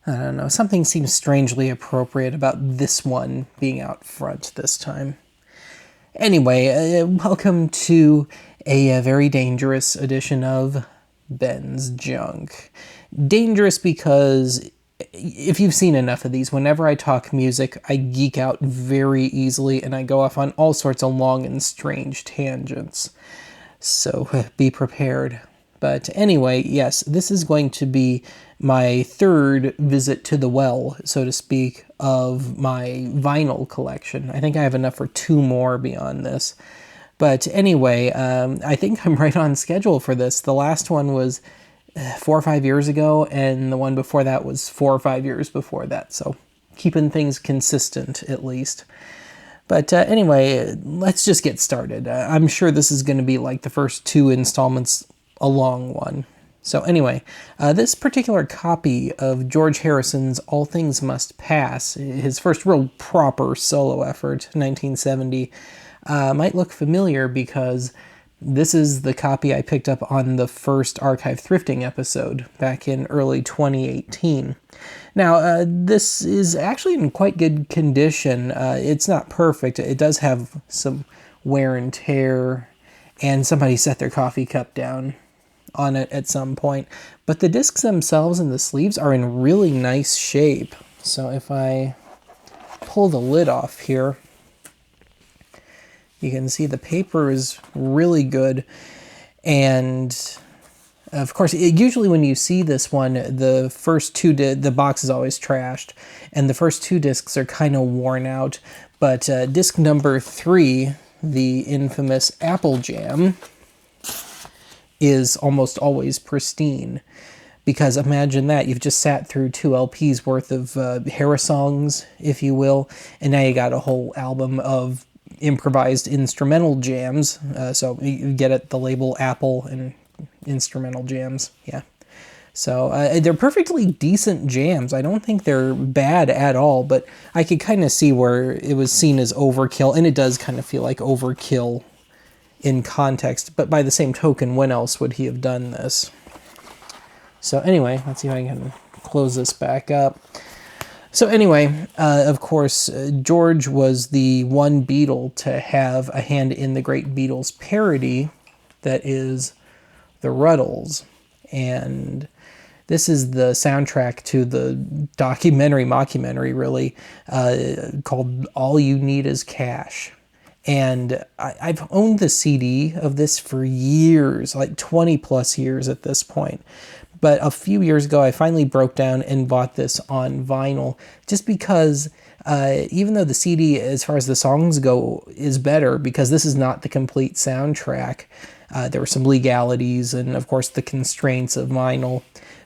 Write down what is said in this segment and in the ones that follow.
I don't know, something seems strangely appropriate about this one being out front this time. Anyway, welcome to a very dangerous edition of Ben's Junk. Dangerous because if you've seen enough of these, whenever I talk music, I geek out very easily and I go off on all sorts of long and strange tangents. So be prepared. But anyway, yes, this is going to be my third visit to the well, so to speak, of my vinyl collection. I think I have enough for two more beyond this. But anyway, I think I'm right on schedule for this. The last one was 4 or 5 years ago, and the one before that was 4 or 5 years before that. So keeping things consistent, at least. But anyway, let's just get started. I'm sure this is going to be like the first two installments, a long one. So anyway, this particular copy of George Harrison's All Things Must Pass, his first real proper solo effort, 1970, might look familiar because this is the copy I picked up on the first archive thrifting episode back in early 2018. Now, this is actually in quite good condition. It's not perfect. It does have some wear and tear, and somebody set their coffee cup down on it at some point. But the discs themselves and the sleeves are in really nice shape. So if I pull the lid off here, you can see the paper is really good. And of course, usually when you see this one, the first two, the box is always trashed, and the first two discs are kind of worn out. But disc number 3, the infamous Apple Jam, is almost always pristine. Because imagine that, you've just sat through 2 LPs worth of Harrisongs, if you will, and now you got a whole album of improvised instrumental jams. So you get it, the label Apple and instrumental jams, yeah. So they're perfectly decent jams. I don't think they're bad at all, but I could kind of see where it was seen as overkill, and it does kind of feel like overkill in context, but by the same token, when else would he have done this? So anyway, let's see if I can close this back up. So anyway, of course, George was the one Beatle to have a hand in the great Beatles parody that is the Rutles. And this is the soundtrack to the mockumentary really, called All You Need Is Cash. And I've owned the CD of this for years, like 20 plus years at this point. But a few years ago, I finally broke down and bought this on vinyl, just because even though the CD, as far as the songs go, is better, because this is not the complete soundtrack, there were some legalities and, of course, the constraints of vinyl.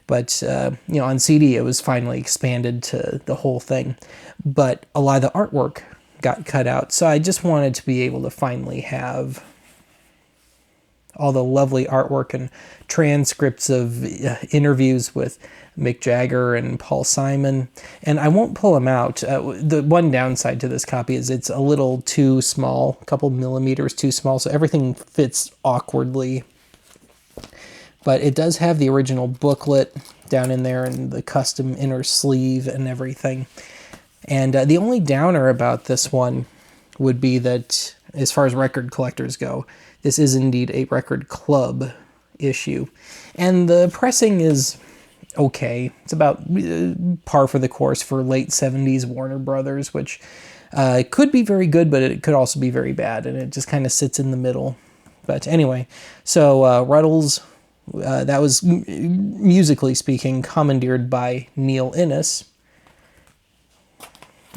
But, on CD, it was finally expanded to the whole thing. But a lot of the artwork got cut out, so I just wanted to be able to finally have all the lovely artwork and transcripts of interviews with Mick Jagger and Paul Simon, and I won't pull them out. The one downside to this copy is it's a little too small, a couple millimeters too small, so everything fits awkwardly. But it does have the original booklet down in there and the custom inner sleeve and everything. And the only downer about this one would be that, as far as record collectors go, this is indeed a record club issue. And the pressing is okay. It's about par for the course for late 70s Warner Brothers, which could be very good, but it could also be very bad, and it just kind of sits in the middle. But anyway, so Rutles, that was, musically speaking, commandeered by Neil Innes.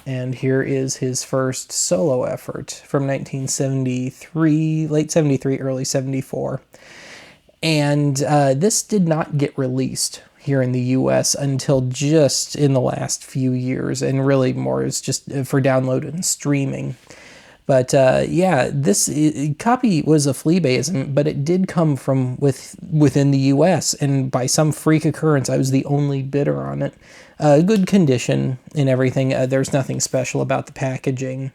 And here is his first solo effort from 1973, late 73, early 74. And this did not get released here in the US until just in the last few years, and really more is just for download and streaming. But this copy was a Fleabasm, but it did come from within the US, and by some freak occurrence, I was the only bidder on it. Good condition and everything. There's nothing special about the packaging.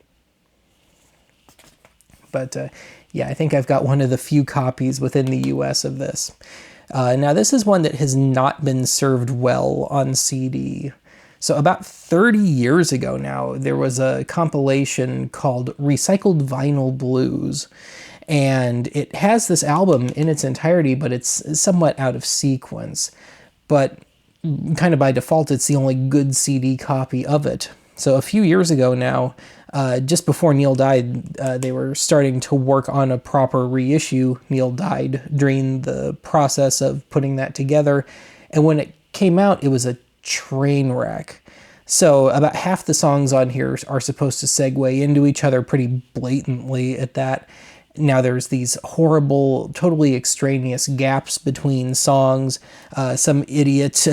But I think I've got one of the few copies within the US of this. Now, this is one that has not been served well on CD. So about 30 years ago now, there was a compilation called Recycled Vinyl Blues. And it has this album in its entirety, but it's somewhat out of sequence. But kind of by default, it's the only good CD copy of it. So a few years ago now, just before Neil died, they were starting to work on a proper reissue. Neil died during the process of putting that together. And when it came out, it was a train wreck. So about half the songs on here are supposed to segue into each other pretty blatantly at that. Now there's these horrible, totally extraneous gaps between songs. Some idiot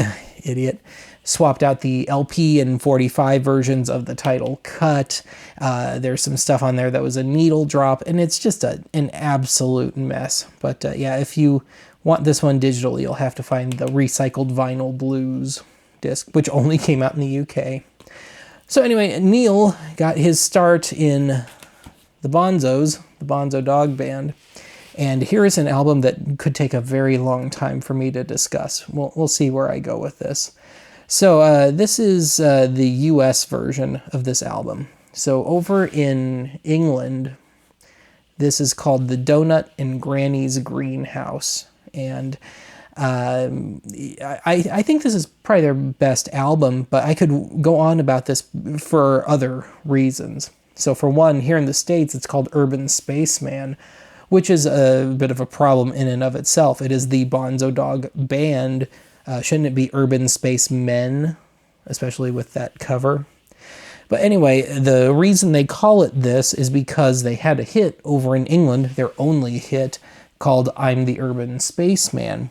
swapped out the LP and 45 versions of the title cut. There's some stuff on there that was a needle drop, and it's just an absolute mess. But yeah, if you want this one digitally, you'll have to find the Recycled Vinyl Blues disc, which only came out in the UK. So anyway, Neil got his start in the Bonzo Dog Band. And here is an album that could take a very long time for me to discuss. We'll see where I go with this. So this is the US version of this album. So over in England, this is called The Donut in Granny's Greenhouse. And I think this is probably their best album, but I could go on about this for other reasons. So for one, here in the States, it's called Urban Spaceman, which is a bit of a problem in and of itself. It is the Bonzo Dog Band. Shouldn't it be Urban Spacemen, especially with that cover? But anyway, the reason they call it this is because they had a hit over in England, their only hit, called I'm the Urban Spaceman.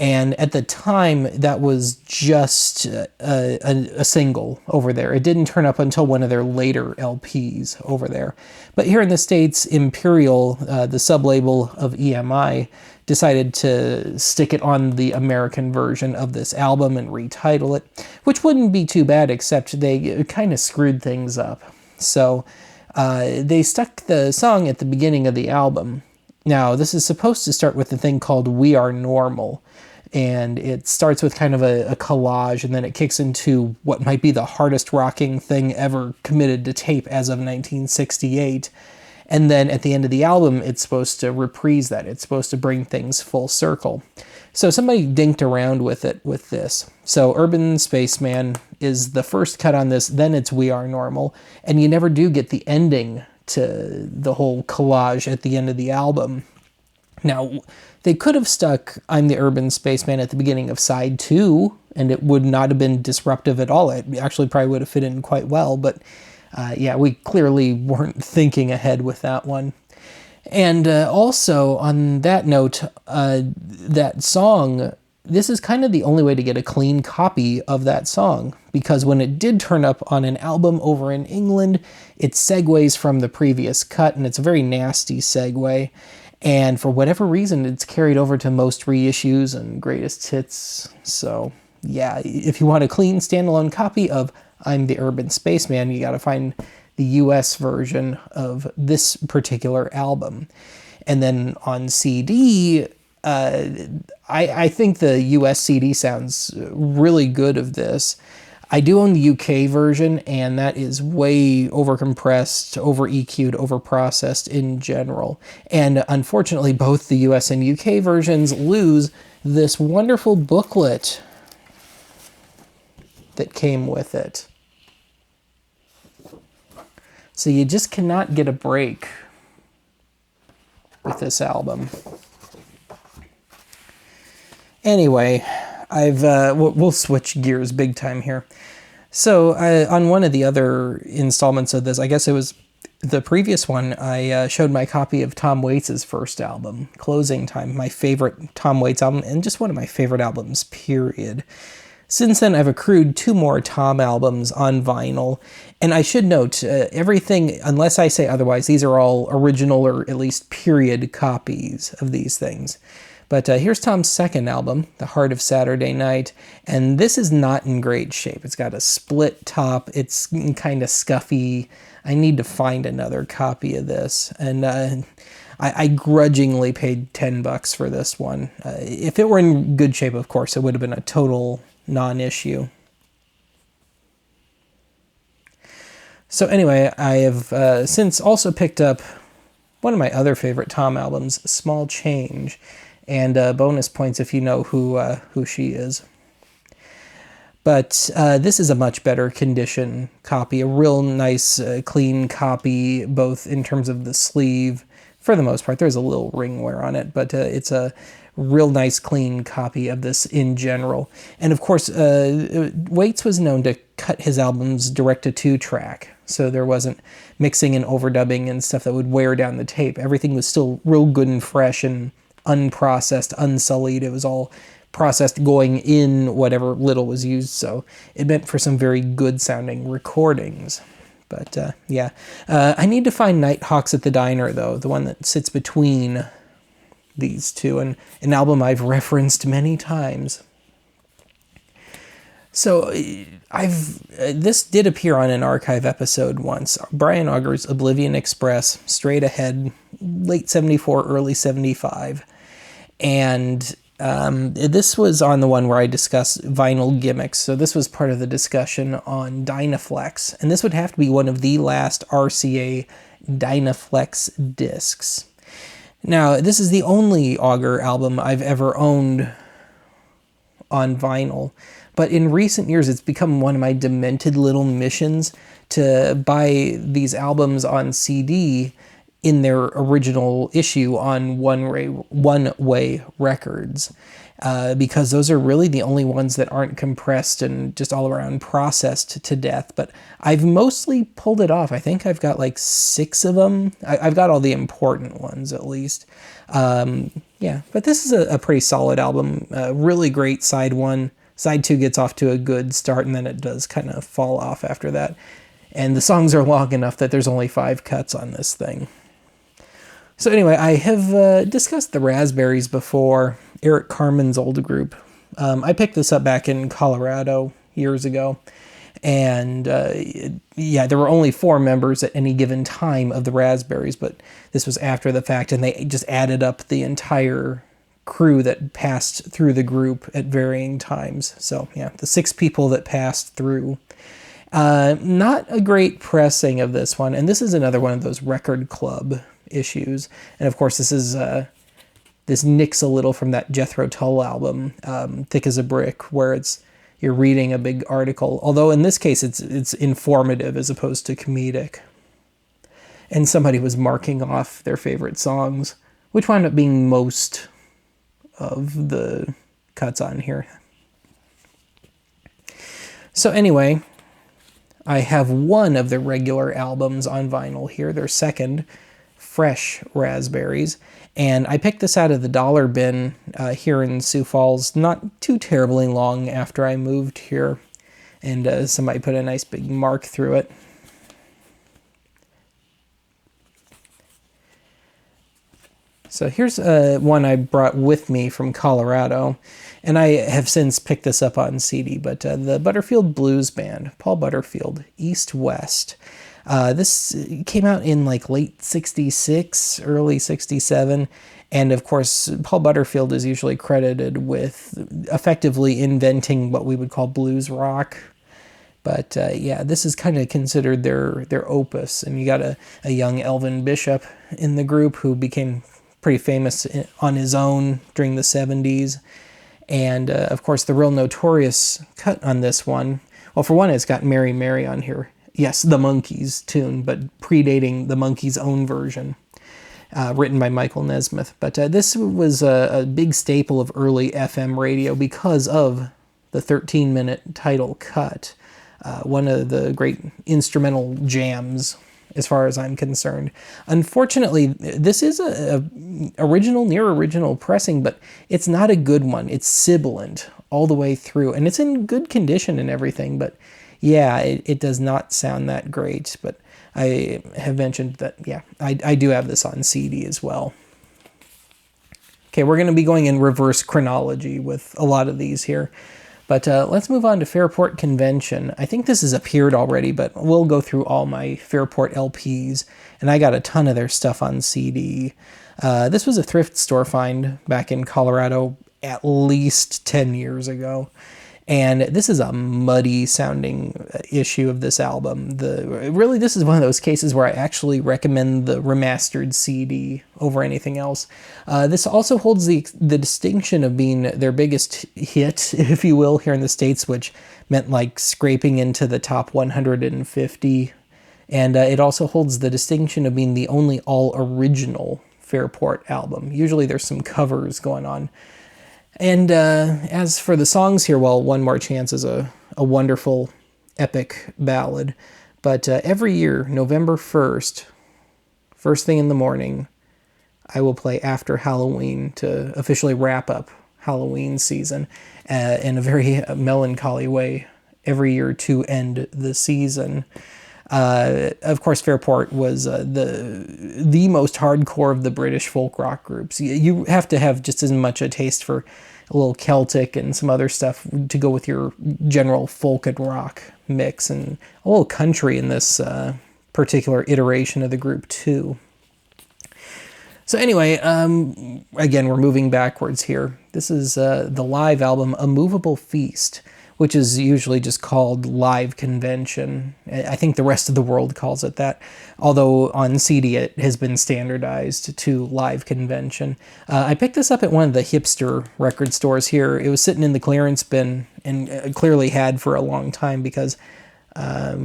And at the time, that was just a single over there. It didn't turn up until one of their later LPs over there. But here in the States, Imperial, the sub-label of EMI, decided to stick it on the American version of this album and retitle it, which wouldn't be too bad, except they kind of screwed things up. So they stuck the song at the beginning of the album. Now, this is supposed to start with a thing called We Are Normal. And it starts with kind of a collage, and then it kicks into what might be the hardest rocking thing ever committed to tape as of 1968. And then at the end of the album, it's supposed to reprise that. It's supposed to bring things full circle. So somebody dinked around with it with this. So Urban Spaceman is the first cut on this, then it's We Are Normal, and you never do get the ending to the whole collage at the end of the album. Now, they could have stuck I'm the Urban Spaceman at the beginning of side 2, and it would not have been disruptive at all. It actually probably would have fit in quite well, but yeah, we clearly weren't thinking ahead with that one. And also, on that note, that song, this is kind of the only way to get a clean copy of that song, because when it did turn up on an album over in England, it segues from the previous cut, and it's a very nasty segue. And for whatever reason, it's carried over to most reissues and greatest hits. So yeah, if you want a clean standalone copy of I'm the Urban Spaceman, you got to find the US version of this particular album. And then on CD, I think the US CD sounds really good of this. I do own the UK version, and that is way overcompressed, over-EQ'd, over-processed in general. And unfortunately, both the US and UK versions lose this wonderful booklet that came with it. So you just cannot get a break with this album. Anyway, we'll switch gears big time here. So on one of the other installments of this, I guess it was the previous one, I showed my copy of Tom Waits' first album, Closing Time, my favorite Tom Waits album, and just one of my favorite albums, period. Since then, I've accrued 2 more Tom albums on vinyl, and I should note, everything, unless I say otherwise, these are all original or at least period copies of these things. But here's Tom's second album, The Heart of Saturday Night, and this is not in great shape. It's got a split top, it's kind of scuffy. I need to find another copy of this, and I grudgingly paid $10 for this one. If it were in good shape, of course, it would have been a total non-issue. So anyway, I have since also picked up one of my other favorite Tom albums, Small Change, and bonus points if you know who she is. But this is a much better condition copy, a real nice, clean copy, both in terms of the sleeve. For the most part, there's a little ring wear on it, but it's a real nice, clean copy of this in general. And of course, Waits was known to cut his albums direct to 2-track, so there wasn't mixing and overdubbing and stuff that would wear down the tape. Everything was still real good and fresh and unprocessed, unsullied. It was all processed going in whatever little was used, so it meant for some very good sounding recordings. But yeah, I need to find Nighthawks at the Diner, though, the one that sits between these two, and an album I've referenced many times. So this did appear on an archive episode once. Brian Auger's Oblivion Express, straight ahead, late 74, early 75. And this was on the one where I discussed vinyl gimmicks. So this was part of the discussion on Dynaflex. And this would have to be one of the last RCA Dynaflex discs. Now, this is the only Auger album I've ever owned on vinyl. But in recent years, it's become one of my demented little missions to buy these albums on CD in their original issue on one-way records, because those are really the only ones that aren't compressed and just all around processed to death. But I've mostly pulled it off. I think I've got like 6 of them. I've got all the important ones, at least. Yeah, but this is a pretty solid album. Really great side 1. Side 2 gets off to a good start, and then it does kind of fall off after that. And the songs are long enough that there's only 5 cuts on this thing. So anyway, I have discussed the Raspberries before, Eric Carmen's old group. I picked this up back in Colorado years ago. And yeah, there were only 4 members at any given time of the Raspberries, but this was after the fact, and they just added up the entire crew that passed through the group at varying times. So yeah, the 6 people that passed through. Not a great pressing of this one, and this is another one of those record club issues. And of course, this nicks a little from that Jethro Tull album, Thick as a Brick, where you're reading a big article. Although in this case, it's informative as opposed to comedic. And somebody was marking off their favorite songs, which wound up being most of the cuts on here. So anyway, I have one of the regular albums on vinyl here, their second, Fresh Raspberries, and I picked this out of the dollar bin here in Sioux Falls not too terribly long after I moved here, and somebody put a nice big mark through it. So here's one I brought with me from Colorado, and I have since picked this up on CD, but the Butterfield Blues Band, Paul Butterfield, East West. This came out in like late 66, early 67, and of course Paul Butterfield is usually credited with effectively inventing what we would call blues rock. But yeah, this is kind of considered their opus, and you got a young Elvin Bishop in the group who became pretty famous on his own during the 70s. And of course the real notorious cut on this one, well, for one, it's got Mary Mary on here. Yes, the Monkees tune, but predating the Monkees' own version, written by Michael Nesmith. But this was a big staple of early FM radio because of the 13-minute title cut. One of the great instrumental jams, as far as I'm concerned. Unfortunately, this is a near original pressing, but it's not a good one. It's sibilant all the way through, and it's in good condition and everything, but yeah, it does not sound that great. But I have mentioned that, yeah, I do have this on CD as well. Okay, we're going to be going in reverse chronology with a lot of these here. But let's move on to Fairport Convention. I think this has appeared already, but we'll go through all my Fairport LPs, and I got a ton of their stuff on CD. This was a thrift store find back in Colorado at least 10 years ago. And this is a muddy sounding issue of this album. Really, this is one of those cases where I actually recommend the remastered CD over anything else. This also holds the distinction of being their biggest hit, if you will, here in the States, which meant like scraping into the top 150. And it also holds the distinction of being the only all-original Fairport album. Usually there's some covers going on. And as for the songs here, well, One More Chance is a wonderful, epic ballad. But every year, November 1st, first thing in the morning, I will play After Halloween to officially wrap up Halloween season in a very melancholy way every year to end the season. Of course, Fairport was the most hardcore of the British folk rock groups. You have to have just as much a taste for a little Celtic and some other stuff to go with your general folk and rock mix, and a little country in this particular iteration of the group too. So anyway, again, we're moving backwards here. This is the live album, A Movable Feast, which is usually just called Live Convention. I think the rest of the world calls it that, although on CD it has been standardized to Live Convention. I picked this up at one of the hipster record stores here. It was sitting in the clearance bin, and clearly had for a long time because, I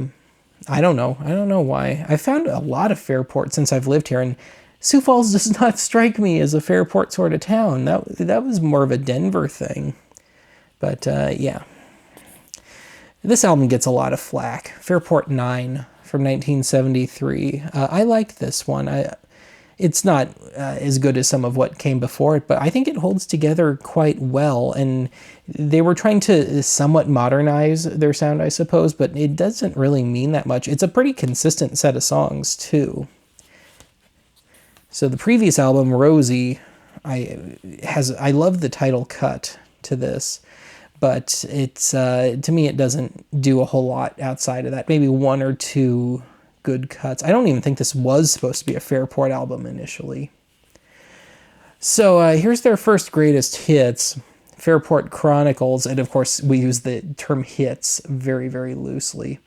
don't know why. I found a lot of Fairport since I've lived here, and Sioux Falls does not strike me as a Fairport sort of town. That was more of a Denver thing. But yeah. This album gets a lot of flack. Fairport 9 from 1973. I like this one. It's not as good as some of what came before it, but I think it holds together quite well. And they were trying to somewhat modernize their sound, I suppose, but it doesn't really mean that much. It's a pretty consistent set of songs, too. So the previous album, Rosie, I love the title cut to this. But it's to me, it doesn't do a whole lot outside of that. Maybe one or two good cuts. I don't even think this was supposed to be a Fairport album initially. So here's their first greatest hits, Fairport Chronicles, and of course we use the term hits very, very loosely.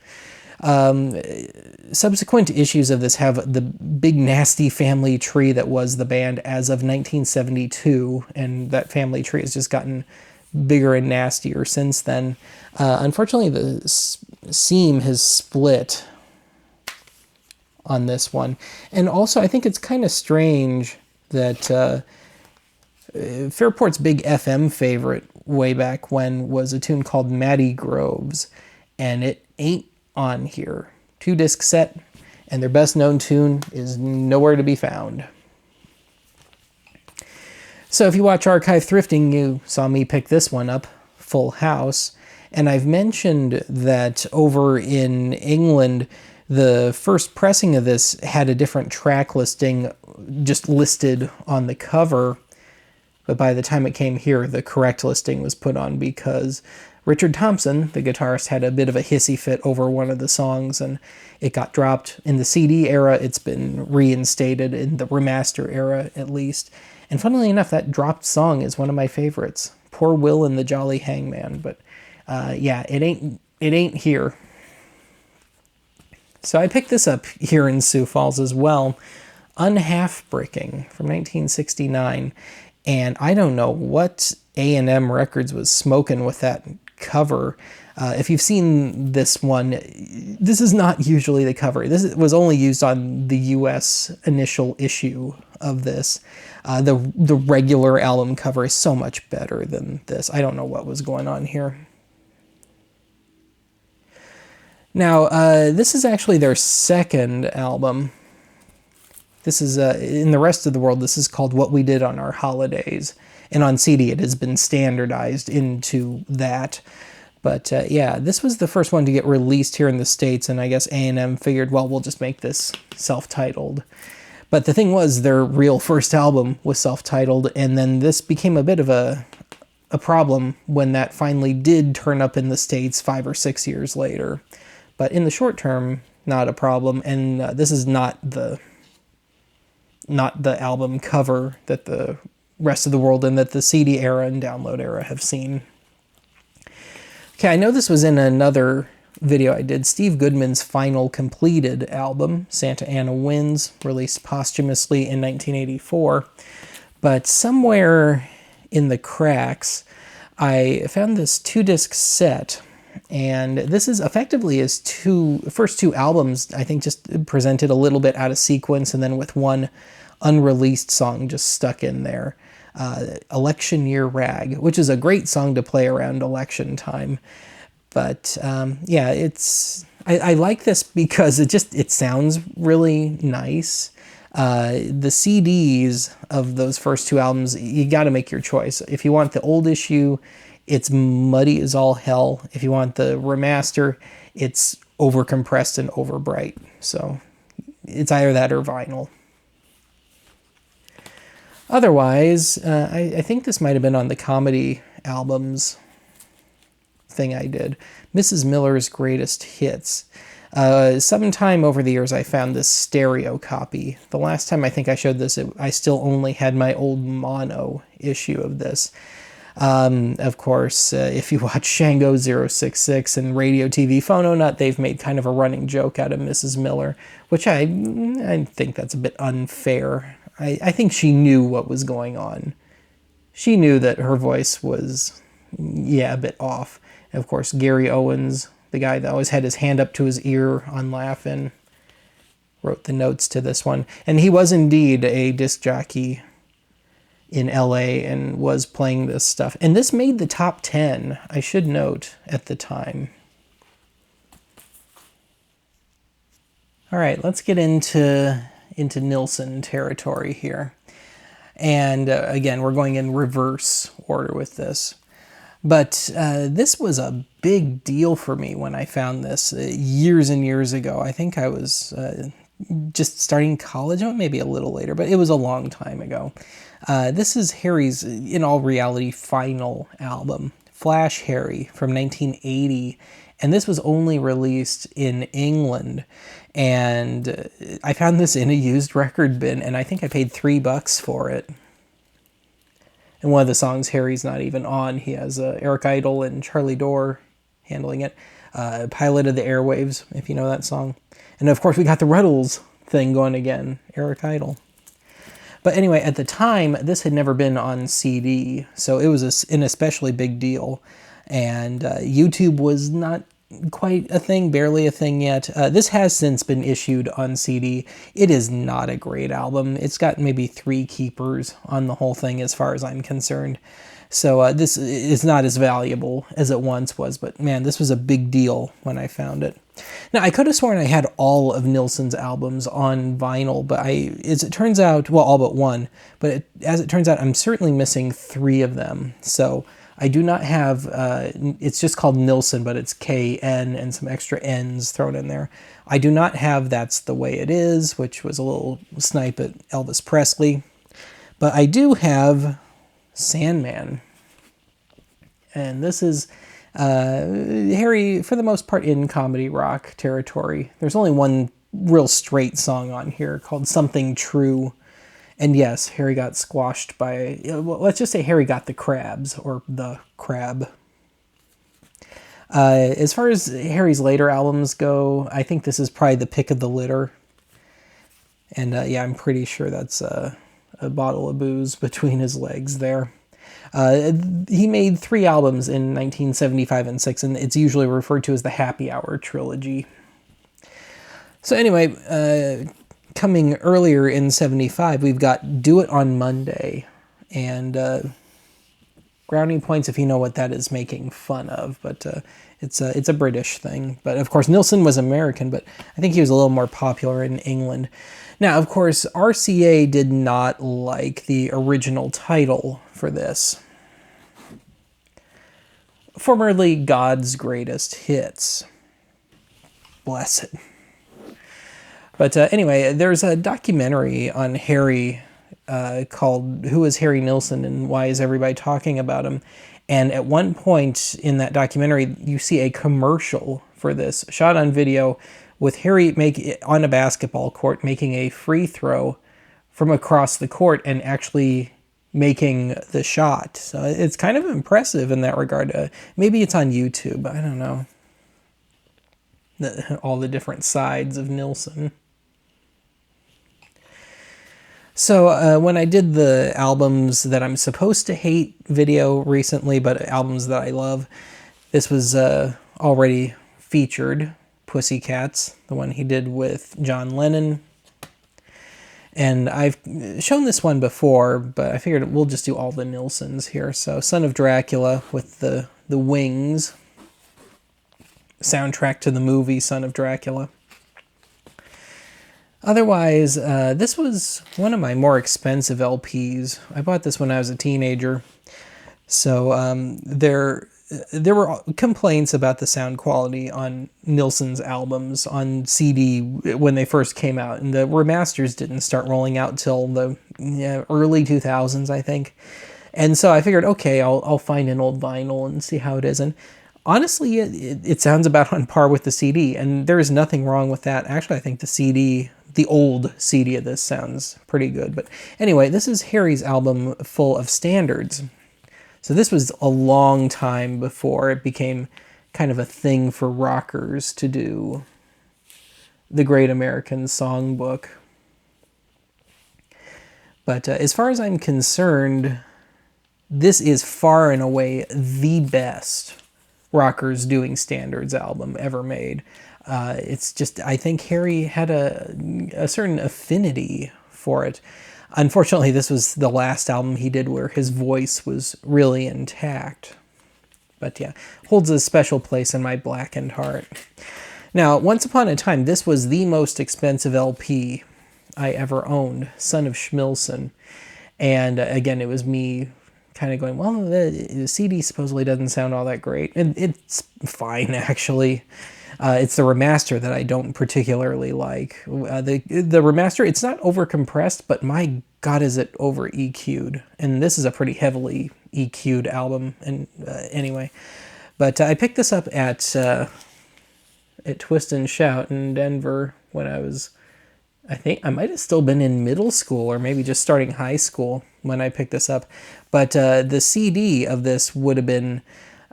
Subsequent issues of this have the big nasty family tree that was the band as of 1972, and that family tree has just gotten bigger and nastier since then. Unfortunately, the seam has split on this one. And also, I think it's kind of strange that Fairport's big FM favorite way back when was a tune called Matty Groves, and it ain't on here. 2-disc set, and their best known tune is nowhere to be found. So if you watch Archive Thrifting, you saw me pick this one up, Full House. And I've mentioned that over in England, the first pressing of this had a different track listing just listed on the cover. But by the time it came here, the correct listing was put on because Richard Thompson, the guitarist, had a bit of a hissy fit over one of the songs, and it got dropped. In the CD era, it's been reinstated, in the remaster era at least. And funnily enough, that dropped song is one of my favorites. Poor Will and the Jolly Hangman. But yeah, it ain't here. So I picked this up here in Sioux Falls as well. Unhalf-Breaking from 1969. And I don't know what A&M Records was smoking with that cover. If you've seen this one, this is not usually the cover. This was only used on the US initial issue of this. The regular album cover is so much better than this. I don't know what was going on here. Now, this is actually their second album. This is, in the rest of the world, this is called What We Did on Our Holidays. And on CD, it has been standardized into that. But yeah, this was the first one to get released here in the States, and I guess A&M figured, well, we'll just make this self-titled. But the thing was, their real first album was self-titled, and then this became a bit of a problem when that finally did turn up in the States 5 or 6 years later. But in the short term, not a problem, and this is not the album cover that the rest of the world and that the CD era and download era have seen. Okay, I know this was in another video I did, Steve Goodman's final completed album, Santa Ana Winds, released posthumously in 1984. But somewhere in the cracks, I found this 2-disc set, and this is effectively his first two albums, I think, just presented a little bit out of sequence, and then with one unreleased song just stuck in there. Election Year Rag, which is a great song to play around election time. But yeah, I like this because it sounds really nice. The CDs of those first two albums, you got to make your choice. If you want the old issue, it's muddy as all hell. If you want the remaster, it's overcompressed and overbright. So it's either that or vinyl. Otherwise, I think this might have been on the comedy albums thing I did. Mrs. Miller's Greatest Hits. Sometime over the years I found this stereo copy. The last time I think I showed this, I still only had my old mono issue of this. Of course, if you watch Shango 066 and Radio TV Phono Nut, they've made kind of a running joke out of Mrs. Miller, which I think that's a bit unfair. I think she knew what was going on. She knew that her voice was, a bit off. And of course, Gary Owens, the guy that always had his hand up to his ear on Laugh-In, wrote the notes to this one. And he was indeed a disc jockey in LA and was playing this stuff. And this made the top 10, I should note, at the time. All right, let's get into Nilsson territory here. And again, we're going in reverse order with this. But this was a big deal for me when I found this years and years ago. I think I was just starting college, maybe a little later, but it was a long time ago. This is Harry's, in all reality, final album, Flash Harry, from 1980. And this was only released in England. And I found this in a used record bin, and I think I paid $3 for it. And one of the songs Harry's not even on. He has Eric Idle and Charlie Dorr handling it. Pilot of the Airwaves, if you know that song. And of course we got the Rutles thing going again, Eric Idle. But anyway, at the time, this had never been on CD, so it was an especially big deal. And YouTube was not quite a thing, barely a thing yet. This has since been issued on CD. It is not a great album. It's got maybe 3 keepers on the whole thing as far as I'm concerned. So this is not as valuable as it once was, but man, this was a big deal when I found it. Now, I could have sworn I had all of Nilsson's albums on vinyl, but as it turns out, well, all but one, but as it turns out, I'm certainly missing 3 of them. So I do not have, it's just called Nilsson, but it's KN and some extra N's thrown in there. I do not have That's the Way It Is, which was a little snipe at Elvis Presley. But I do have Sandman. And this is Harry, for the most part, in comedy rock territory. There's only one real straight song on here called Something True. And yes, Harry got squashed by, well, let's just say Harry got the crabs, or the crab. As far as Harry's later albums go, I think this is probably the pick of the litter. And yeah, I'm pretty sure that's a bottle of booze between his legs there. He made 3 albums in 1975 and 6, and it's usually referred to as the Happy Hour trilogy. So anyway, coming earlier in 75, we've got Do It on Monday, and brownie points if you know what that is making fun of, but it's a British thing. But of course, Nilsson was American, but I think he was a little more popular in England. Now, of course, RCA did not like the original title for this. Formerly God's Greatest Hits. Bless it. But anyway, there's a documentary on Harry called Who is Harry Nilsson and Why is Everybody Talking About Him? And at one point in that documentary, you see a commercial for this, shot on video, with Harry on a basketball court making a free throw from across the court and actually making the shot. So it's kind of impressive in that regard. Maybe it's on YouTube. I don't know. All the different sides of Nilsson. So when I did the albums that I'm supposed to hate video recently, but albums that I love, this was already featured. Pussycats, the one he did with John Lennon. And I've shown this one before, but I figured we'll just do all the Nilssons here. So Son of Dracula with the wings. Soundtrack to the movie Son of Dracula. Otherwise, this was one of my more expensive LPs. I bought this when I was a teenager. So there were complaints about the sound quality on Nilsson's albums on CD when they first came out, and the remasters didn't start rolling out till the early 2000s, I think. And so I figured, okay, I'll find an old vinyl and see how it is. And honestly, it sounds about on par with the CD, and there is nothing wrong with that. Actually, I think the old CD of this sounds pretty good. But anyway, this is Harry's album full of standards. So this was a long time before it became kind of a thing for rockers to do the Great American Songbook. But as far as I'm concerned, this is far and away the best rockers doing standards album ever made. It's just, I think Harry had a certain affinity for it. Unfortunately, this was the last album he did where his voice was really intact. But yeah, holds a special place in my blackened heart. Now, once upon a time, this was the most expensive LP I ever owned, Son of Schmilsson. And again, it was me kind of going, well, the CD supposedly doesn't sound all that great. And it's fine, actually. It's the remaster that I don't particularly like. The remaster, it's not over-compressed, but my God, is it over-EQ'd. And this is a pretty heavily EQ'd album, and anyway. But I picked this up at Twist and Shout in Denver when I was, I think I might have still been in middle school or maybe just starting high school when I picked this up. But the CD of this would have been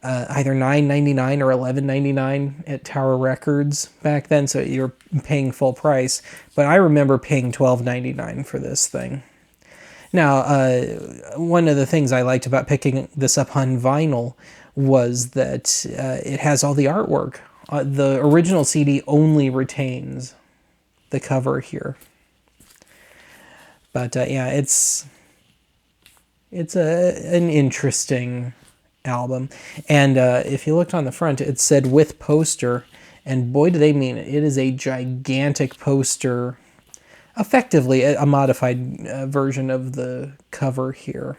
either $9.99 or $11.99 at Tower Records back then, so you're paying full price. But I remember paying $12.99 for this thing. Now, one of the things I liked about picking this up on vinyl was that it has all the artwork. The original CD only retains the cover here. But yeah, it's an interesting album. And if you looked on the front, it said with poster, and boy do they mean it. It is a gigantic poster, effectively a modified version of the cover here.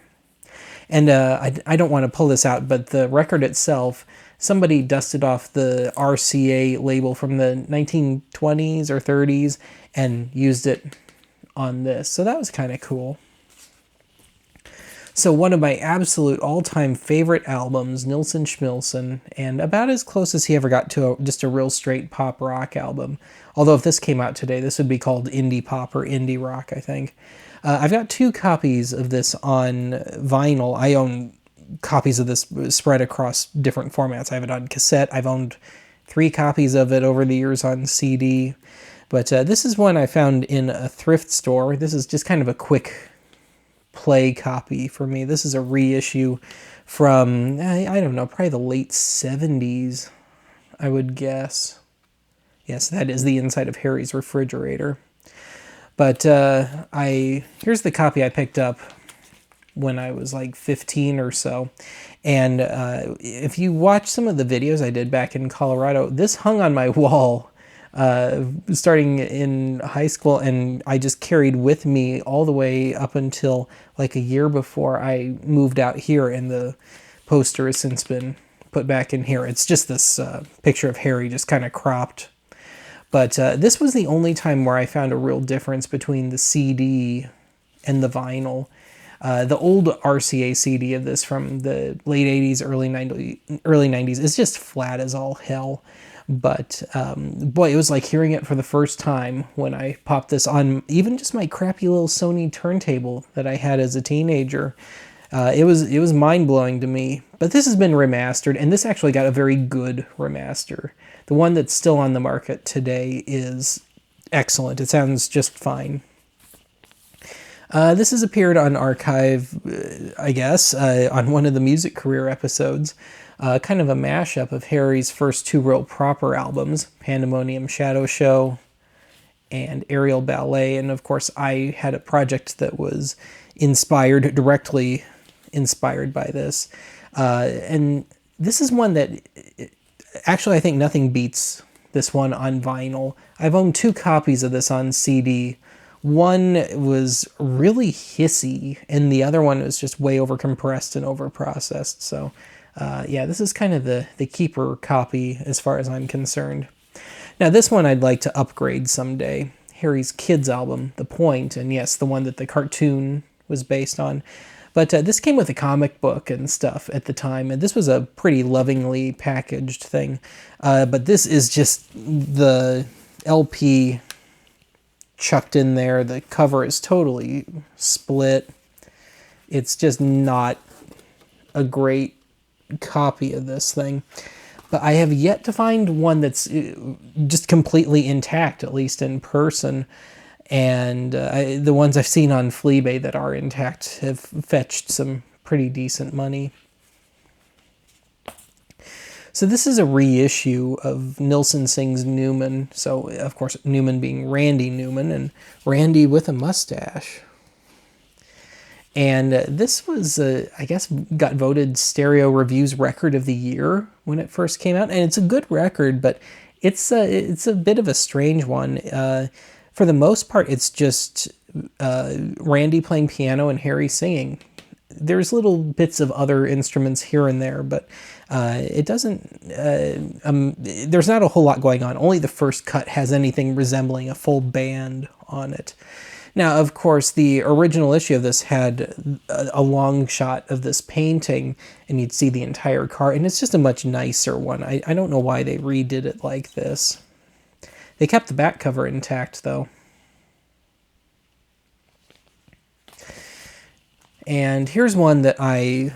And I don't want to pull this out, but the record itself, somebody dusted off the RCA label from the 1920s or 30s and used it on this. So that was kind of cool. So one of my absolute all-time favorite albums, Nilsson Schmilsson, and about as close as he ever got to just a real straight pop rock album. Although if this came out today, this would be called indie pop or indie rock, I think. I've got 2 copies of this on vinyl. I own copies of this spread across different formats. I have it on cassette. I've owned 3 copies of it over the years on CD. But this is one I found in a thrift store. This is just kind of a quick play copy for me. This is a reissue from, I don't know, probably the late 70s, I would guess. Yes, that is the inside of Harry's refrigerator. But here's the copy I picked up when I was like 15 or so. And if you watch some of the videos I did back in Colorado, this hung on my wall starting in high school, and I just carried with me all the way up until like a year before I moved out here, and the poster has since been put back in here. It's just this picture of Harry just kind of cropped. But this was the only time where I found a real difference between the CD and the vinyl. The old RCA CD of this from the late 80s, early 90s is just flat as all hell. But boy, it was like hearing it for the first time when I popped this on even just my crappy little Sony turntable that I had as a teenager. It was mind-blowing to me. But this has been remastered, and this actually got a very good remaster. The one that's still on the market today is excellent. It sounds just fine. This has appeared on Archive, I guess, on one of the music career episodes. Kind of a mashup of Harry's first two real proper albums, Pandemonium Shadow Show and Aerial Ballet. And of course, I had a project that was directly inspired by this. And this is one that, actually, I think nothing beats this one on vinyl. I've owned 2 copies of this on CD. One was really hissy, and the other one was just way overcompressed and overprocessed. So, yeah, this is kind of the keeper copy as far as I'm concerned. Now, this one I'd like to upgrade someday. Harry's Kids album, The Point, and yes, the one that the cartoon was based on. But this came with a comic book and stuff at the time, and this was a pretty lovingly packaged thing. But this is just the LP chucked in there. The cover is totally split. It's just not a great copy of this thing. But I have yet to find one that's just completely intact, at least in person. And the ones I've seen on Fleabay that are intact have fetched some pretty decent money. So this is a reissue of Nilsson Sings Newman. So, of course, Newman being Randy Newman, and Randy with a mustache. And this was, I guess, got voted Stereo Review's Record of the Year when it first came out. And it's a good record, but it's a bit of a strange one. For the most part, it's just Randy playing piano and Harry singing. There's little bits of other instruments here and there, but it doesn't... there's not a whole lot going on. Only the first cut has anything resembling a full band on it. Now, of course, the original issue of this had a long shot of this painting, and you'd see the entire car, and it's just a much nicer one. I don't know why they redid it like this. They kept the back cover intact, though. And here's one that I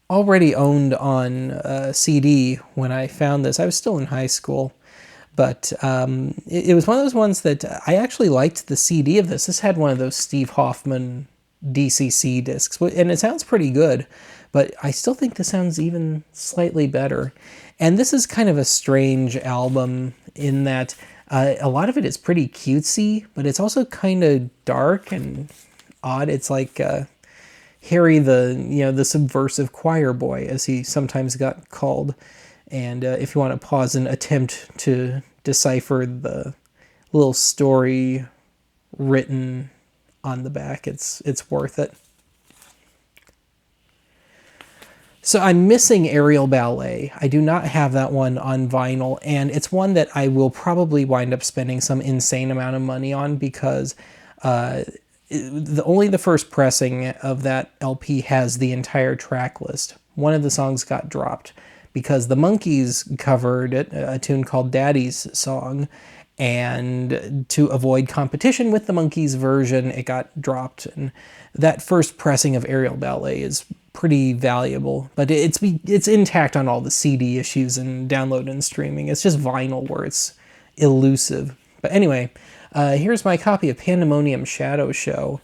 already owned on CD when I found this. I was still in high school. But it was one of those ones that I actually liked the CD of this. This had one of those Steve Hoffman DCC discs, and it sounds pretty good, but I still think this sounds even slightly better. And this is kind of a strange album in that a lot of it is pretty cutesy, but it's also kind of dark and odd. It's like Harry, the subversive choir boy, as he sometimes got called. And if you want to pause and attempt to decipher the little story written on the back, it's worth it. So I'm missing Aerial Ballet. I do not have that one on vinyl, and it's one that I will probably wind up spending some insane amount of money on because only the first pressing of that LP has the entire track list. One of the songs got dropped because the Monkees covered it, a tune called Daddy's Song, and to avoid competition with the Monkees version, it got dropped. And that first pressing of Aerial Ballet is pretty valuable, but it's intact on all the CD issues and download and streaming. It's just vinyl where it's elusive. But anyway, here's my copy of Pandemonium Shadow Show,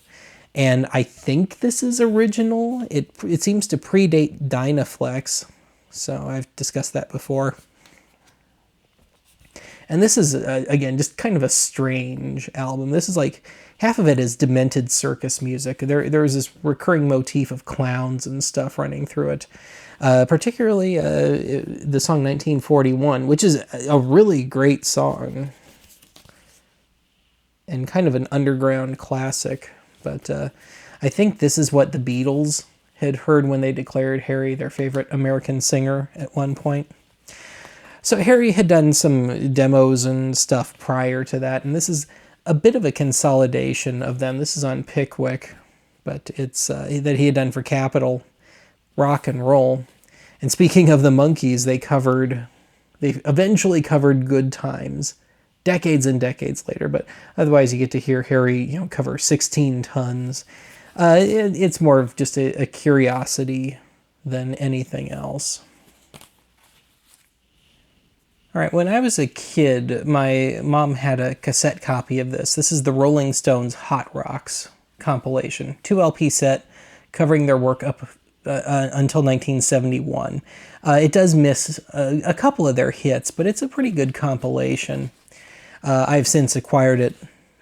and I think this is original. It seems to predate Dynaflex. So I've discussed that before. And this is, again, just kind of a strange album. This is like, half of it is demented circus music. There's this recurring motif of clowns and stuff running through it. Particularly the song 1941, which is a really great song. And kind of an underground classic. But I think this is what the Beatles had heard when they declared Harry their favorite American singer at one point. So Harry had done some demos and stuff prior to that, and this is a bit of a consolidation of them. This is on Pickwick, but it's that he had done for Capitol, Rock and Roll. And speaking of the Monkees, they covered They eventually covered Good Times, decades and decades later, but otherwise you get to hear Harry, cover 16 Tons. It's more of just a curiosity than anything else. All right, when I was a kid, my mom had a cassette copy of this. This is the Rolling Stones Hot Rocks compilation, 2 LP set covering their work up until 1971. It does miss a couple of their hits, but it's a pretty good compilation. I've since acquired it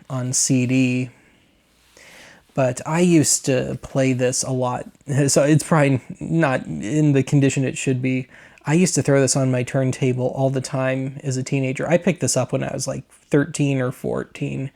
on CD, but I used to play this a lot, so it's probably not in the condition it should be. I used to throw this on my turntable all the time as a teenager. I picked this up when I was like 13 or 14.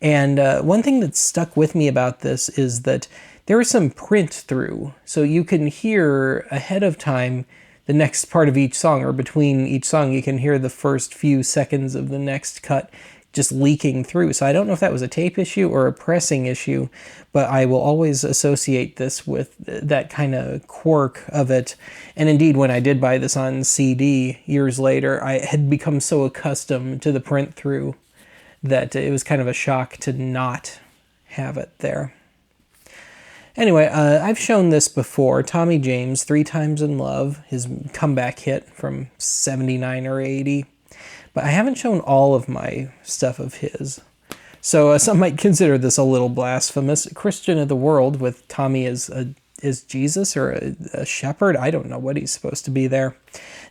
And one thing that stuck with me about this is that there is some print through. So you can hear ahead of time the next part of each song, or between each song, you can hear the first few seconds of the next cut just leaking through. So I don't know if that was a tape issue or a pressing issue, but I will always associate this with that kind of quirk of it. And indeed, when I did buy this on CD years later, I had become so accustomed to the print through that it was kind of a shock to not have it there. Anyway, I've shown this before. Tommy James, 3 Times in Love, his comeback hit from 79 or 80. But I haven't shown all of my stuff of his. So some might consider this a little blasphemous. Christian of the World with Tommy as Jesus or a shepherd. I don't know what he's supposed to be there.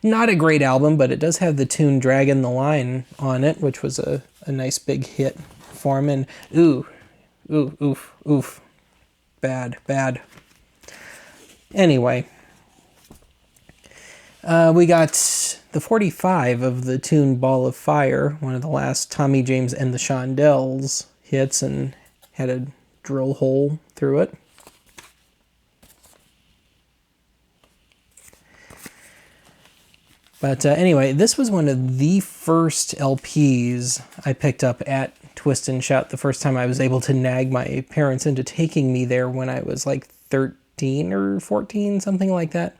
Not a great album, but it does have the tune Draggin' the Line on it, which was a nice big hit for him. And oof. Bad. Anyway, we got the 45 of the tune Ball of Fire, one of the last Tommy James and the Shondells hits, and had a drill hole through it. But anyway, this was one of the first LPs I picked up at Twist and Shout, the first time I was able to nag my parents into taking me there when I was like 13 or 14, something like that.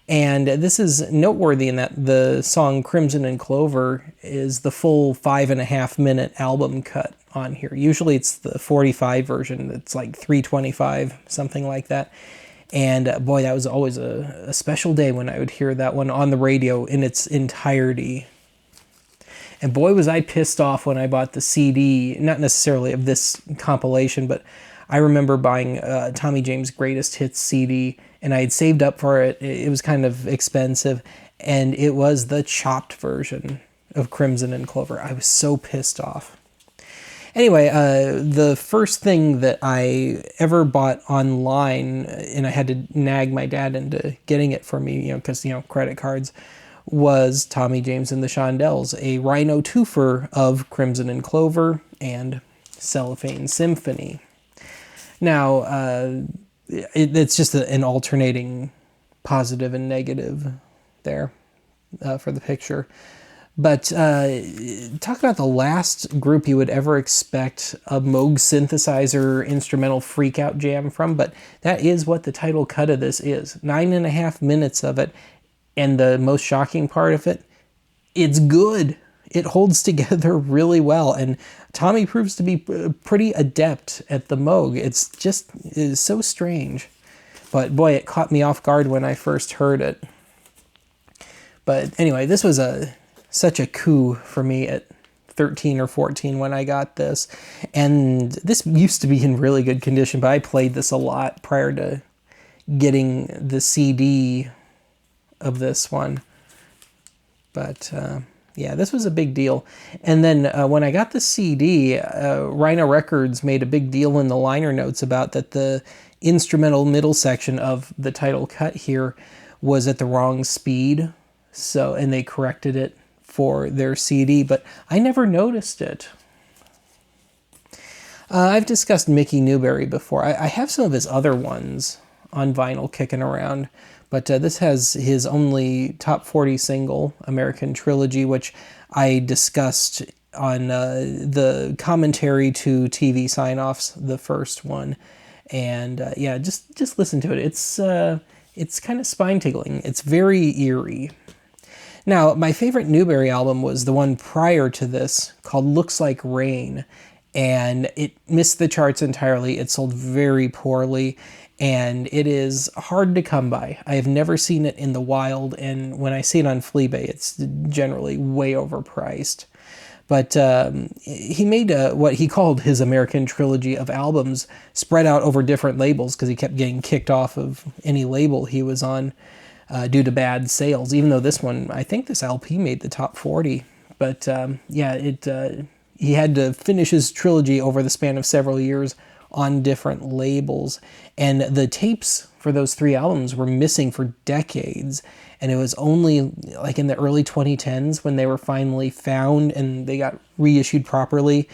And this is noteworthy in that the song Crimson and Clover is the full 5.5-minute album cut on here. Usually it's the 45 version that's like 3:25, something like that. And boy, that was always a special day when I would hear that one on the radio in its entirety. And boy, was I pissed off when I bought the CD, not necessarily of this compilation, but I remember buying Tommy James' Greatest Hits CD, and I had saved up for it. It was kind of expensive, and it was the chopped version of Crimson and Clover. I was so pissed off. Anyway, the first thing that I ever bought online, and I had to nag my dad into getting it for me, because, credit cards, was Tommy James and the Shondells, a Rhino twofer of Crimson and Clover and Cellophane Symphony. Now, it's just an alternating positive and negative there for the picture. But talk about the last group you would ever expect a Moog synthesizer instrumental freakout jam from, but that is what the title cut of this is. 9.5 minutes of it, and the most shocking part of it, it's good. It holds together really well, and Tommy proves to be pretty adept at the Moog. It's so strange. But boy, it caught me off guard when I first heard it. But anyway, this was such a coup for me at 13 or 14 when I got this. And this used to be in really good condition, but I played this a lot prior to getting the CD of this one. But yeah, this was a big deal. And then when I got the CD, Rhino Records made a big deal in the liner notes about that the instrumental middle section of the title cut here was at the wrong speed. And they corrected it for their CD, but I never noticed it. I've discussed Mickey Newbury before. I have some of his other ones on vinyl kicking around, but this has his only top 40 single, American Trilogy, which I discussed on the commentary to TV sign-offs, the first one. And yeah, just listen to it. It's kind of spine-tingling. It's very eerie. Now, my favorite Newbury album was the one prior to this called Looks Like Rain, and it missed the charts entirely. It sold very poorly, and it is hard to come by. I have never seen it in the wild, and when I see it on Fleabay, it's generally way overpriced. But he made what he called his American trilogy of albums spread out over different labels because he kept getting kicked off of any label he was on due to bad sales, even though this one, I think this LP made the top 40. But he had to finish his trilogy over the span of several years on different labels. And the tapes for those 3 albums were missing for decades. And it was only like in the early 2010s when they were finally found and they got reissued properly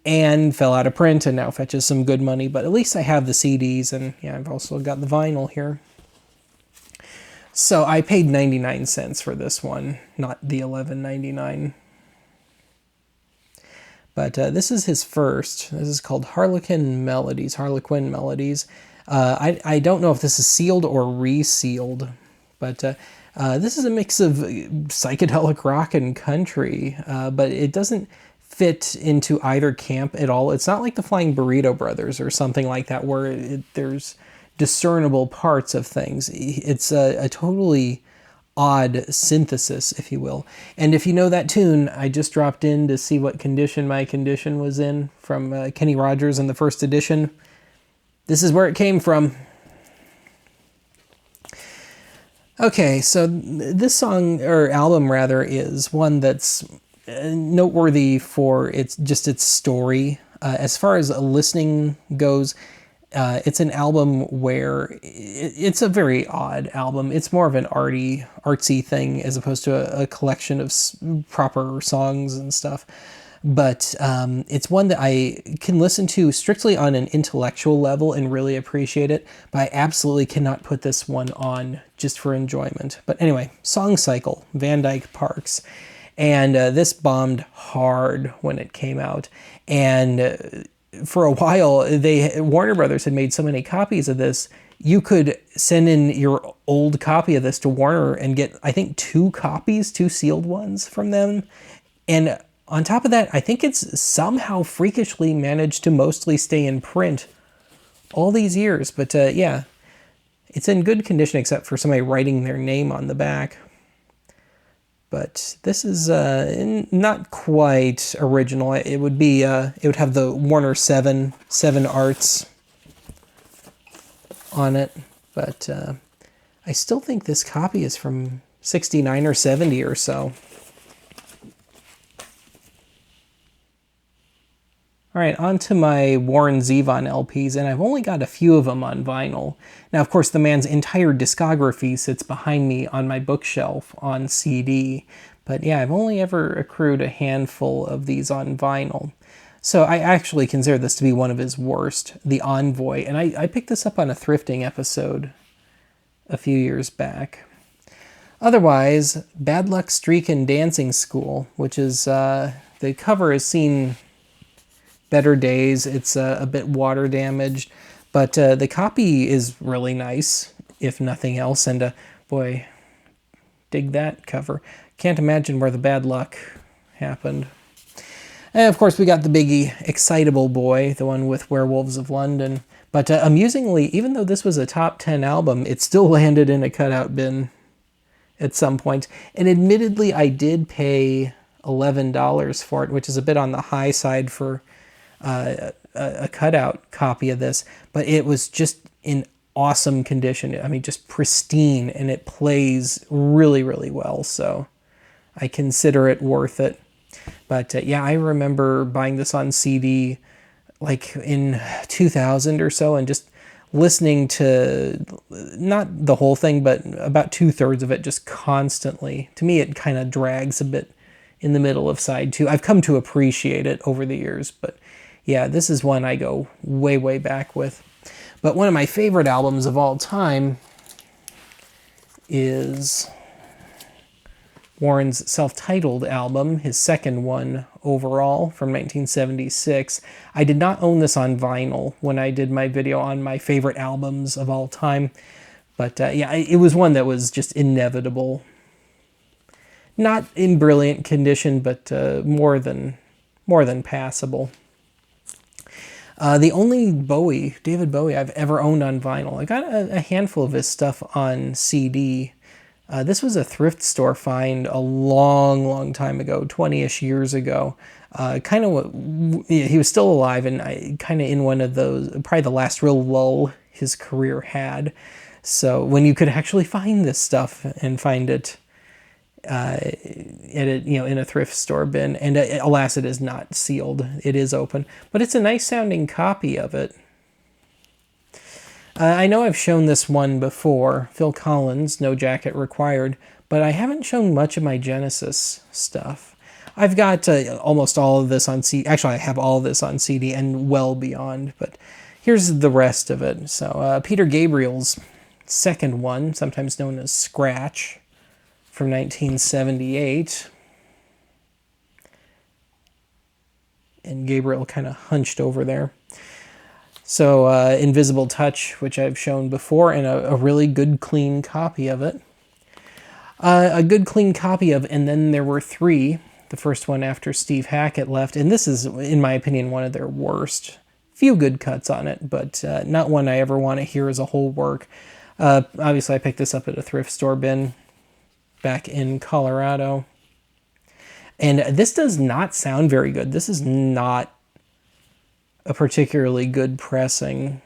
and fell out of print and now fetches some good money. But at least I have the CDs, and yeah, I've also got the vinyl here. So I paid 99 cents for this one, not the $11.99. But this is his first. This is called Harlequin Melodies. I don't know if this is sealed or resealed, but this is a mix of psychedelic rock and country, but it doesn't fit into either camp at all. It's not like the Flying Burrito Brothers or something like that where there's discernible parts of things. It's a totally odd synthesis, if you will. And if you know that tune, I just dropped in to see what condition my condition was in from Kenny Rogers in the first edition. This is where it came from. Okay, so this song, or album rather, is one that's noteworthy for its story. As far as listening goes, it's an album where it's a very odd album. It's more of an artsy thing as opposed to a collection of proper songs and stuff. But it's one that I can listen to strictly on an intellectual level and really appreciate it. But I absolutely cannot put this one on just for enjoyment. But anyway, Song Cycle, Van Dyke Parks. And this bombed hard when it came out. And for a while, Warner Brothers had made so many copies of this, you could send in your old copy of this to Warner and get, I think, 2 copies, 2 sealed ones from them. And on top of that, I think it's somehow freakishly managed to mostly stay in print all these years. But yeah, it's in good condition except for somebody writing their name on the back. But this is not quite original. It would be it would have the Warner 7 Arts on it, but I still think this copy is from 69 or 70 or so. All right, on to my Warren Zevon LPs, and I've only got a few of them on vinyl. Now, of course, the man's entire discography sits behind me on my bookshelf on CD, but yeah, I've only ever accrued a handful of these on vinyl. So I actually consider this to be one of his worst, The Envoy, and I picked this up on a thrifting episode a few years back. Otherwise, Bad Luck Streak and Dancing School, which is, the cover has seen better days. It's a bit water damaged, but the copy is really nice, if nothing else. And boy, dig that cover. Can't imagine where the bad luck happened. And of course, we got the biggie, Excitable Boy, the one with Werewolves of London. But amusingly, even though this was a top 10 album, it still landed in a cutout bin at some point. And admittedly, I did pay $11 for it, which is a bit on the high side for a cutout copy of this, but it was just in awesome condition. I mean, just pristine, and it plays really, really well, so I consider it worth it. But yeah, I remember buying this on CD like in 2000 or so and just listening to, not the whole thing, but about 2/3 of it just constantly. To me, it kind of drags a bit in the middle of side 2. I've come to appreciate it over the years, but yeah, this is one I go way, way back with. But one of my favorite albums of all time is Warren's self-titled album, his second one overall from 1976. I did not own this on vinyl when I did my video on my favorite albums of all time. But yeah, it was one that was just inevitable. Not in brilliant condition, but more than passable. The only David Bowie I've ever owned on vinyl. I got a handful of his stuff on CD. This was a thrift store find a long time ago, 20-ish years ago. He was still alive, and kind of in one of those, probably the last real lull his career had. So when you could actually find this stuff and find it in a thrift store bin, and alas, it is not sealed. It is open, but it's a nice sounding copy of it. I know I've shown this one before, Phil Collins, No Jacket Required, but I haven't shown much of my Genesis stuff. I've got almost all of this on CD. Actually, I have all of this on CD and well beyond, but here's the rest of it. So Peter Gabriel's second one, sometimes known as Scratch, from 1978. And Gabriel kind of hunched over there. So Invisible Touch, which I've shown before, and a really good clean copy of it. A good clean copy of And Then There Were Three, the first one after Steve Hackett left, and this is, in my opinion, one of their worst. Few good cuts on it, but not one I ever want to hear as a whole work. Obviously, I picked this up at a thrift store bin back in Colorado. And this does not sound very good. This is not a particularly good pressing.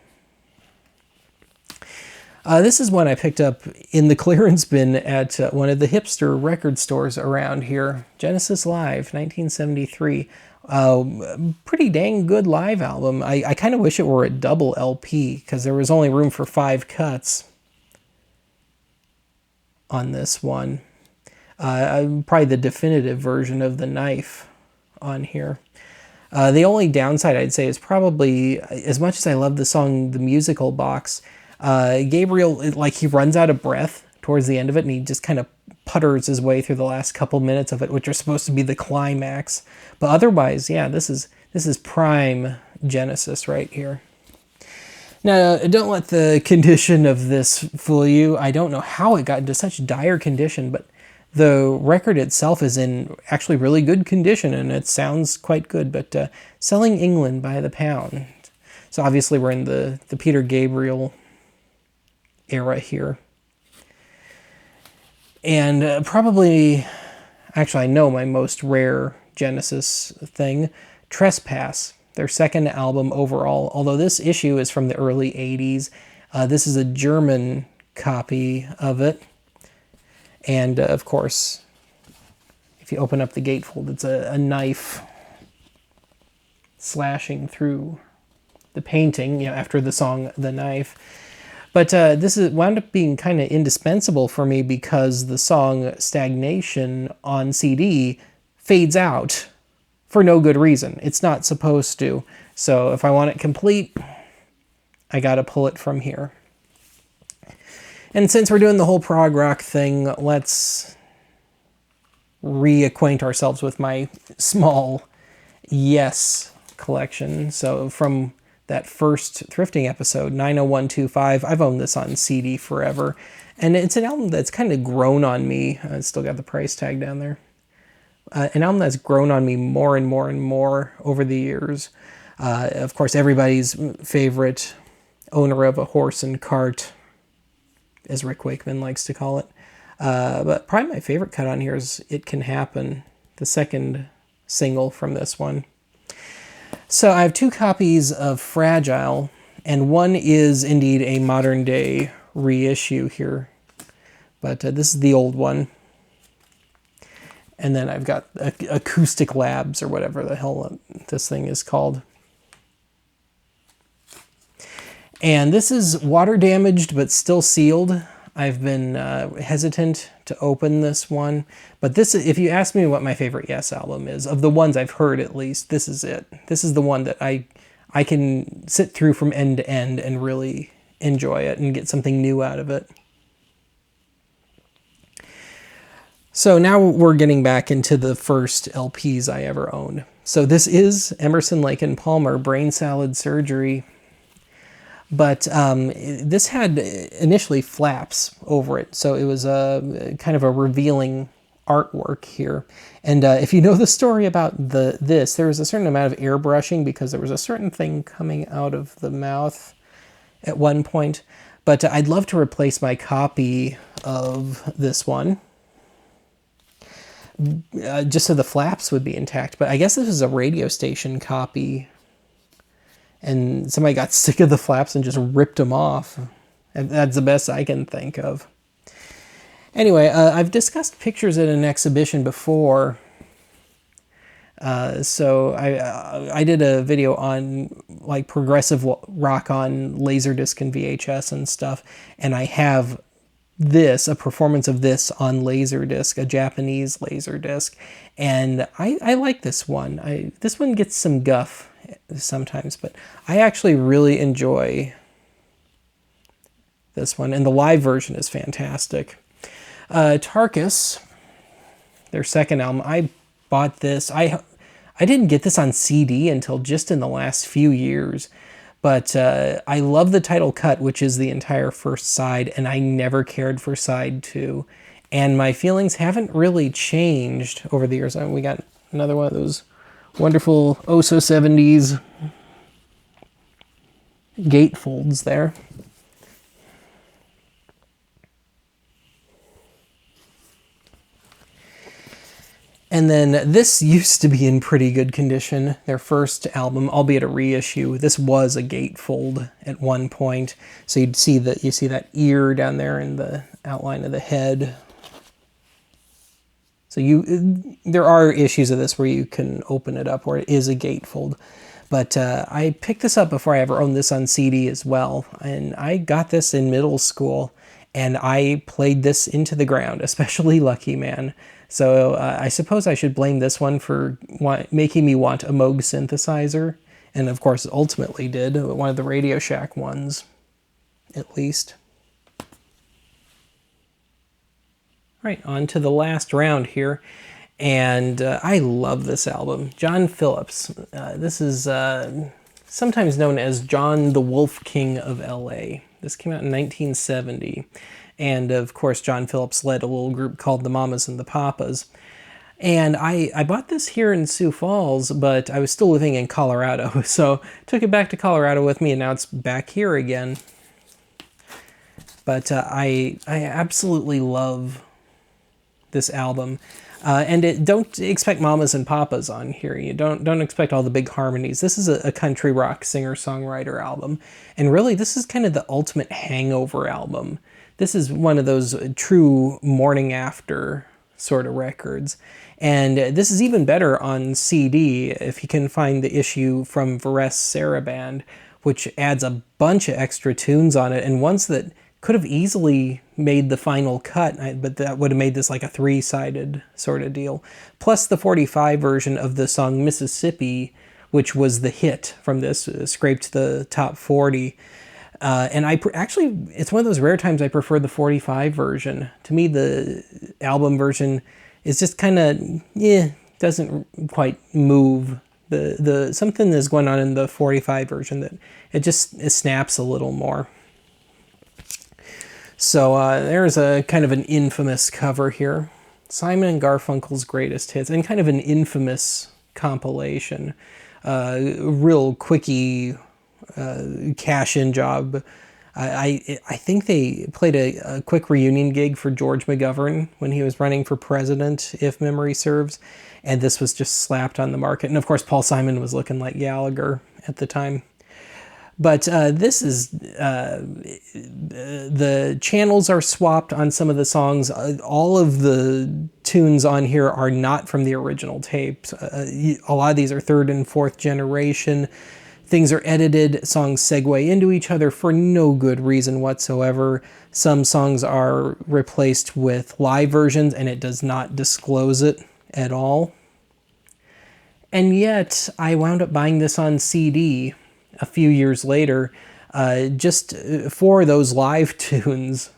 This is one I picked up in the clearance bin at one of the hipster record stores around here. Genesis Live, 1973. Pretty dang good live album. I kind of wish it were a double LP, because there was only room for 5 cuts on this one. Probably the definitive version of The Knife on here. The only downside, I'd say, is probably, as much as I love the song The Musical Box, Gabriel, he runs out of breath towards the end of it, and he just kind of putters his way through the last couple minutes of it, which are supposed to be the climax. But otherwise, yeah, this is prime Genesis right here. Now, don't let the condition of this fool you. I don't know how it got into such dire condition, but the record itself is in actually really good condition, and it sounds quite good, but Selling England by the Pound. So obviously we're in the Peter Gabriel era here. And probably, actually I know my most rare Genesis thing, Trespass, their second album overall, although this issue is from the early 80s. This is a German copy of it. And of course, if you open up the gatefold, it's a knife slashing through the painting, after the song The Knife. But this wound up being kind of indispensable for me, because the song Stagnation on CD fades out for no good reason. It's not supposed to. So if I want it complete, I gotta pull it from here. And since we're doing the whole prog rock thing, let's reacquaint ourselves with my small Yes collection. So from that first thrifting episode, 90125, I've owned this on CD forever. And it's an album that's kind of grown on me. I still got the price tag down there. An album that's grown on me more and more over the years. Of course, everybody's favorite owner of a horse and cart, as Rick Wakeman likes to call it. But probably my favorite cut on here is It Can Happen, the second single from this one. So I have 2 copies of Fragile, and one is indeed a modern day reissue here. But this is the old one. And then I've got Acoustic Labs, or whatever the hell this thing is called. And this is water damaged, but still sealed. I've been hesitant to open this one. But this, if you ask me what my favorite Yes album is, of the ones I've heard at least, this is it. This is the one that I can sit through from end to end and really enjoy it and get something new out of it. So now we're getting back into the first LPs I ever owned. So this is Emerson, Lake and Palmer, Brain Salad Surgery. But this had initially flaps over it, so it was a kind of a revealing artwork here. And if you know the story about this, there was a certain amount of airbrushing because there was a certain thing coming out of the mouth at one point. But I'd love to replace my copy of this one, just so the flaps would be intact. But I guess this is a radio station copy, and somebody got sick of the flaps and just ripped them off. And that's the best I can think of. Anyway, I've discussed pictures at an exhibition before. So I did a video on like progressive rock on Laserdisc and VHS and stuff, and I have a performance of this on Laserdisc, a Japanese Laserdisc, and I like this one. This one gets some guff sometimes, but I actually really enjoy this one, and the live version is fantastic. Tarkus, their second album, I bought this. I didn't get this on CD until just in the last few years, but I love the title cut, which is the entire first side, and I never cared for side 2. And my feelings haven't really changed over the years. We got another one of those wonderful Oh-So 70s gatefolds there. And then this used to be in pretty good condition, their first album, albeit a reissue. This was a gatefold at one point. So you see that ear down there in the outline of the head. So there are issues of this where you can open it up where it is a gatefold. But I picked this up before I ever owned this on CD as well. And I got this in middle school, and I played this into the ground, especially Lucky Man. So I suppose I should blame this one for making me want a Moog synthesizer. And of course, ultimately did, one of the Radio Shack ones, at least. All right, on to the last round here. And I love this album. John Phillips. This is sometimes known as John the Wolf King of LA. This came out in 1970. And of course, John Phillips led a little group called the Mamas and the Papas. And I bought this here in Sioux Falls, but I was still living in Colorado. So took it back to Colorado with me, and now it's back here again. But I absolutely love this album. And don't expect Mamas and Papas on here. You don't expect all the big harmonies. This is a country rock singer-songwriter album. And really, this is kind of the ultimate hangover album. This is one of those true morning after sort of records. And this is even better on CD if you can find the issue from Beatles-era Band, which adds a bunch of extra tunes on it, and ones that could have easily made the final cut, but that would have made this like a 3-sided sort of deal. Plus the 45 version of the song Mississippi, which was the hit from this, scraped the top 40. And actually, it's one of those rare times I prefer the 45 version. To me, the album version is just kind of, doesn't quite move. Something is going on in the 45 version that it snaps a little more. So there's a kind of an infamous cover here. Simon and Garfunkel's Greatest Hits, and kind of an infamous compilation. Real quickie cash-in job. I think they played a quick reunion gig for George McGovern when he was running for president, if memory serves, and this was just slapped on the market. And of course, Paul Simon was looking like Gallagher at the time. But this is, the channels are swapped on some of the songs. All of the tunes on here are not from the original tapes. A lot of these are third and fourth generation. Things are edited, songs segue into each other for no good reason whatsoever. Some songs are replaced with live versions, and it does not disclose it at all. And yet, I wound up buying this on CD a few years later, just for those live tunes,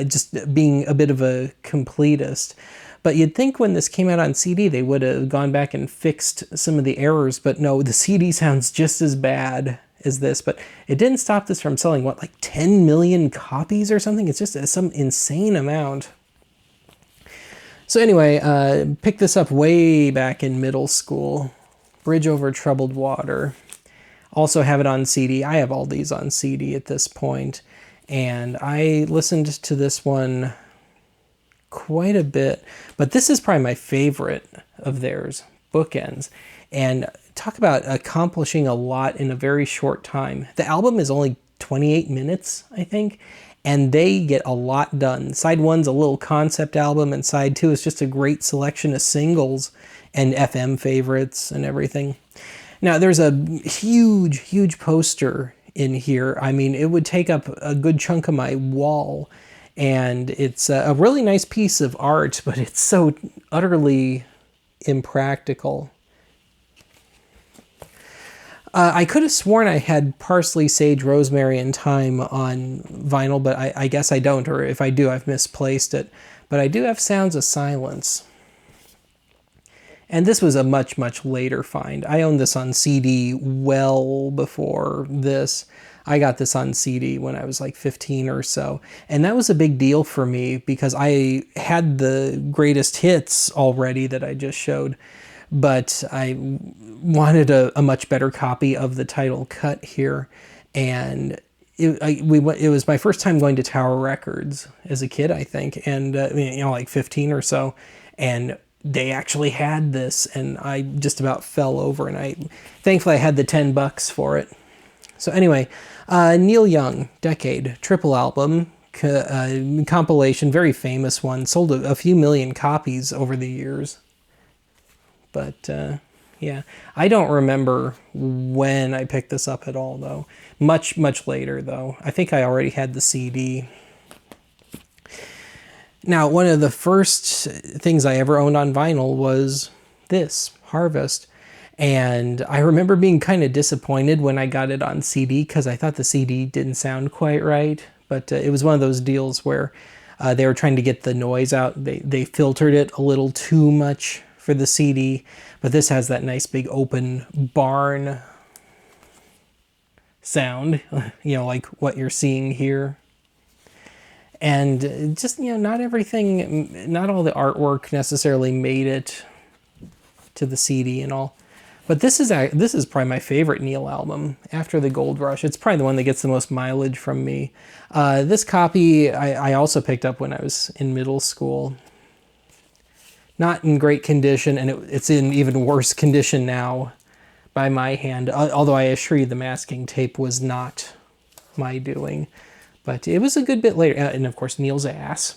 just being a bit of a completist. But you'd think when this came out on CD, they would have gone back and fixed some of the errors, but no, the CD sounds just as bad as this. But it didn't stop this from selling, what, like 10 million copies or something? It's just some insane amount. So anyway, picked this up way back in middle school. Bridge Over Troubled Water. Also have it on CD. I have all these on CD at this point. And I listened to this one quite a bit. But this is probably my favorite of theirs, Bookends. And talk about accomplishing a lot in a very short time. The album is only 28 minutes, I think. And they get a lot done. Side 1's a little concept album, and side 2 is just a great selection of singles and FM favorites and everything. Now, there's a huge, huge poster in here. I mean, it would take up a good chunk of my wall. And it's a really nice piece of art, but it's so utterly impractical. I could have sworn I had Parsley, Sage, Rosemary, and Thyme on vinyl, but I guess I don't, or if I do, I've misplaced it. But I do have Sounds of Silence. And this was a much, much later find. I owned this on CD well before this. I got this on CD when I was like 15 or so. And that was a big deal for me because I had the greatest hits already that I just showed. But I wanted a much better copy of the title cut here. And it was my first time going to Tower Records as a kid, I think. And, like 15 or so. And they actually had this, and I just about fell over. And thankfully I had the $10 for it. So anyway, Neil Young, Decade, triple album, compilation, very famous one. Sold a few million copies over the years. But, yeah, I don't remember when I picked this up at all, though. Much, much later, though. I think I already had the CD. Now, one of the first things I ever owned on vinyl was this, Harvest. And I remember being kind of disappointed when I got it on CD because I thought the CD didn't sound quite right. But it was one of those deals where they were trying to get the noise out. They filtered it a little too much for the CD, but this has that nice big open barn sound, like what you're seeing here. And just, not everything, not all the artwork necessarily made it to the CD and all. But this is probably my favorite Neil album after the Gold Rush. It's probably the one that gets the most mileage from me. This copy I also picked up when I was in middle school. Not in great condition, and it's in even worse condition now by my hand, although I assure you the masking tape was not my doing. But it was a good bit later. And of course, Neil's Ass,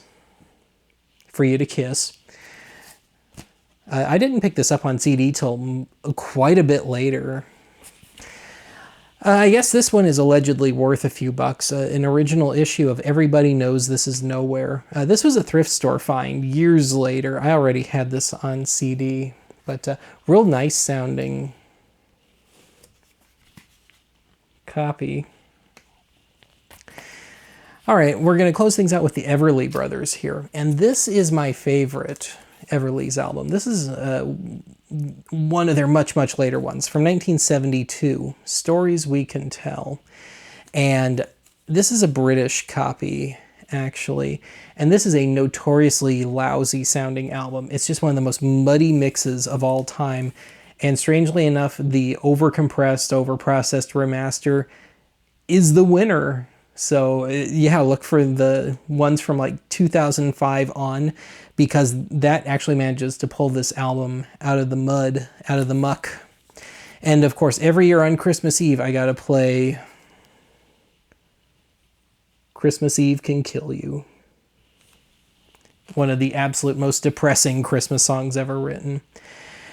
For You to Kiss. I didn't pick this up on CD till quite a bit later. I guess this one is allegedly worth a few bucks. An original issue of Everybody Knows This Is Nowhere. This was a thrift store find years later. I already had this on CD, but real nice sounding copy. All right, we're going to close things out with the Everly Brothers here. And this is my favorite Everly's album. This is one of their much, much later ones from 1972, Stories We Can Tell. And this is a British copy, actually. And this is a notoriously lousy sounding album. It's just one of the most muddy mixes of all time. And strangely enough, the overcompressed, overprocessed remaster is the winner. So yeah, look for the ones from like 2005 on, because that actually manages to pull this album out of the mud, out of the muck. And of course, every year on Christmas Eve, I gotta play Christmas Eve Can Kill You. One of the absolute most depressing Christmas songs ever written.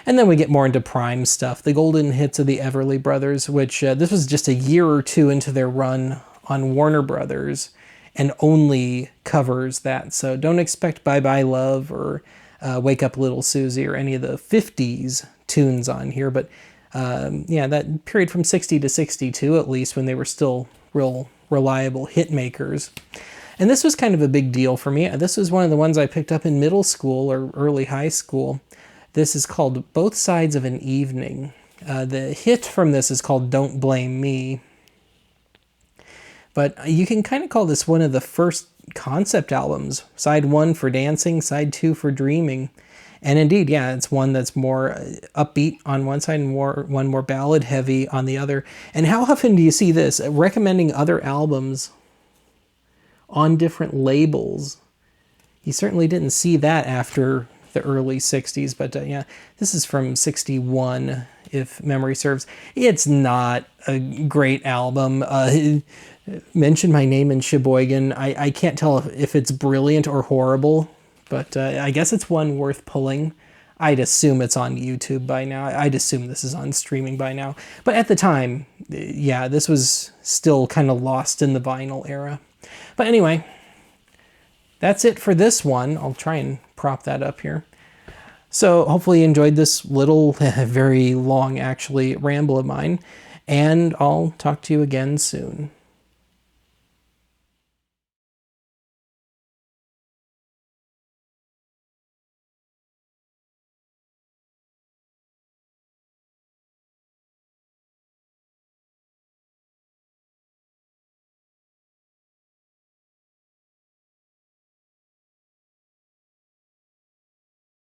And then we get more into prime stuff, the golden hits of the Everly Brothers, which this was just a year or two into their run on Warner Brothers, and only covers that. So don't expect Bye Bye Love or Wake Up Little Susie or any of the 50s tunes on here. But yeah, that period from 60 to 62, at least, when they were still real reliable hit makers. And this was kind of a big deal for me. This was one of the ones I picked up in middle school or early high school. This is called Both Sides of an Evening. The hit from this is called Don't Blame Me. But you can kind of call this one of the first concept albums. Side 1 for dancing, side 2 for dreaming. And indeed, yeah, it's one that's more upbeat on one side and one more ballad heavy on the other. And how often do you see this? Recommending other albums on different labels. You certainly didn't see that after the early 60s, but yeah, this is from 61, if memory serves. It's not a great album. Mention My Name in Sheboygan. I can't tell if it's brilliant or horrible, but I guess it's one worth pulling. I'd assume it's on YouTube by now. I'd assume this is on streaming by now. But at the time, yeah, this was still kind of lost in the vinyl era. But anyway, that's it for this one. I'll try and prop that up here. So hopefully you enjoyed this little, very long actually, ramble of mine. And I'll talk to you again soon.